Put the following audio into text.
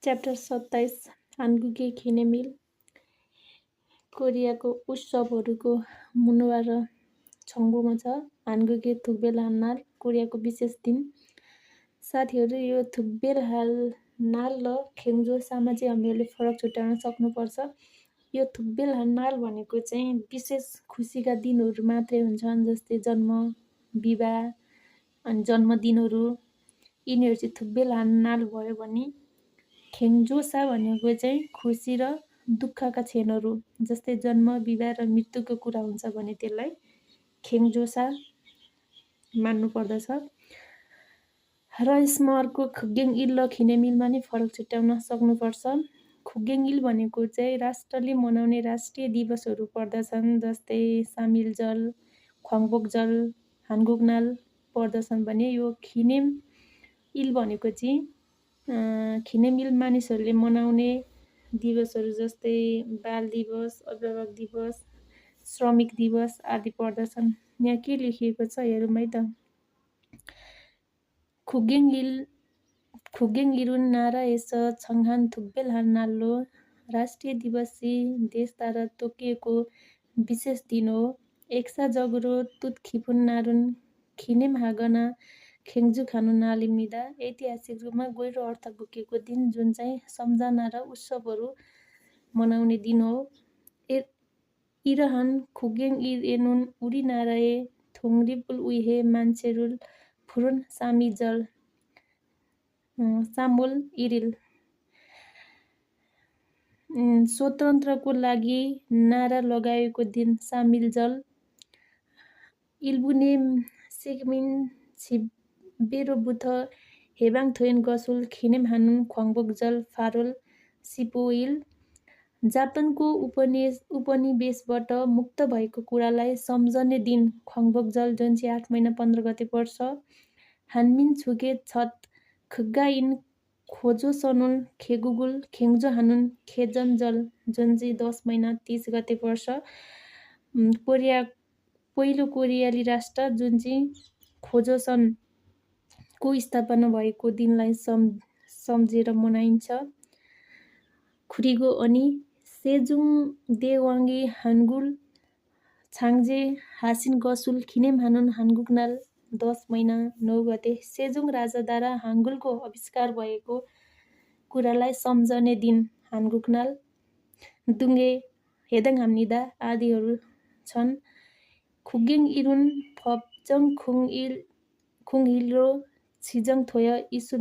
Chapter 27 हानगुके खिनेमिल कोरियाको उत्सवहरूको मुनुवा र छङ्गुमा छ। हानगुके थुक्बेल हान्नाल कोरियाको विशेष दिन। साथीहरू, यो थुक्बेल हान्नाल र खेङ्जो सामा चाहिँ हामीहरूले फरक छुट्याउन सक्नुपर्छ। यो थुक्बेल हान्नाल भनेको चाहिँ विशेष खुसीका दिनहरू मात्रै हुन्छन्, जस्तै जन्म, विवाह अनि जन्मदिनहरू। यिनीहरू चाहिँ थुक्बेल हान्नाल भयो भने खेङ्जोसा भनेको चाहिँ खुसी र दुःखका क्षणहरू, जस्तै जन्म, विवाह र मृत्युको कुरा हुन्छ भने त्यसलाई खेङ्जोसा मान्नु पर्दछ। र यसमा अर्को खुगेङ इल र खिनेमिलमा नि फरक छुट्याउन सक्नुपर्छ। खुगेङ इल भनेको चाहिँ राष्ट्रले मनाउने राष्ट्रिय दिवसहरू पर्दछन्, जस्तै सामिलजल, ख्वाङबोकजल, हानगुकनाल पर्दछन् भने यो खिनेम इल भनेको चाहिँ खिनेमिल मानिसहरूले मनाउने दिवसहरू जस्तै बाल दिवस, अभिभावक दिवस, श्रमिक दिवस आदि पर्दछन्। यहाँ के लेखिएको छ हेरौँ है त। खुगेङ इरुन नारा एस छङहान थुक्बेल हान्नाल्लो राष्ट्रिय दिवसी देशद्वारा तोकिएको विशेष दिन हो। एक्सा जगुरो तुत खिपुन नारुन खिनेम हागना खेङ्जु खानु नालिम्निदा ऐतिहासिक रूपमा गहिरो अर्थ बोकेको दिन, जुन चाहिँ सम्झना र उत्सवहरू मनाउने दिन हो। इरहान खुगेङ इर एनुन उडी नाराए थोङरिपुल उइहे मान्छेरुल फुरुन सामी जल सामोल इरिल। स्वतन्त्रको लागि नारा लगाएको दिन सामिल जल इल्बुने सेगमिन छिबेरो बुथ हेबाङ थोयन गसुल खिनेम हानुन ख्वाङबोक जल फारोल सिपोइल। जापानको उपनिवेशबाट मुक्त भएको कुरालाई सम्झने दिन ख्वाङबोक जल, जुन चाहिँ 8 महिना 15 गते पर्छ। हानमिन छुके छत खुग्गा इन खोजो सनुन खेगुगुल खेङ्जो हानुन खेजन जल, जुन चाहिँ 10 महिना 30 गते पर्छ। पहिलो कोरियाली राष्ट्र जुन चाहिँ खोजोसनको स्थापना भएको दिनलाई सम्झेर मनाइन्छ। खुरिगो अनि सेजुङ देवाङ्गी हानगुल छाङजे हासिन गसुल खिनेम हानुन हानगुकनाल 10 महिना 9 गते। सेजुङ राजाद्वारा हाङ्गुलको आविष्कार भएको कुरालाई सम्झने दिन हानगुकनाल। दुङ्गे हेदङ हाम्निदा आदिहरू छन्। खुगेङ इरुन फपजङ खुङ हिल रो छिजङ थोय इसु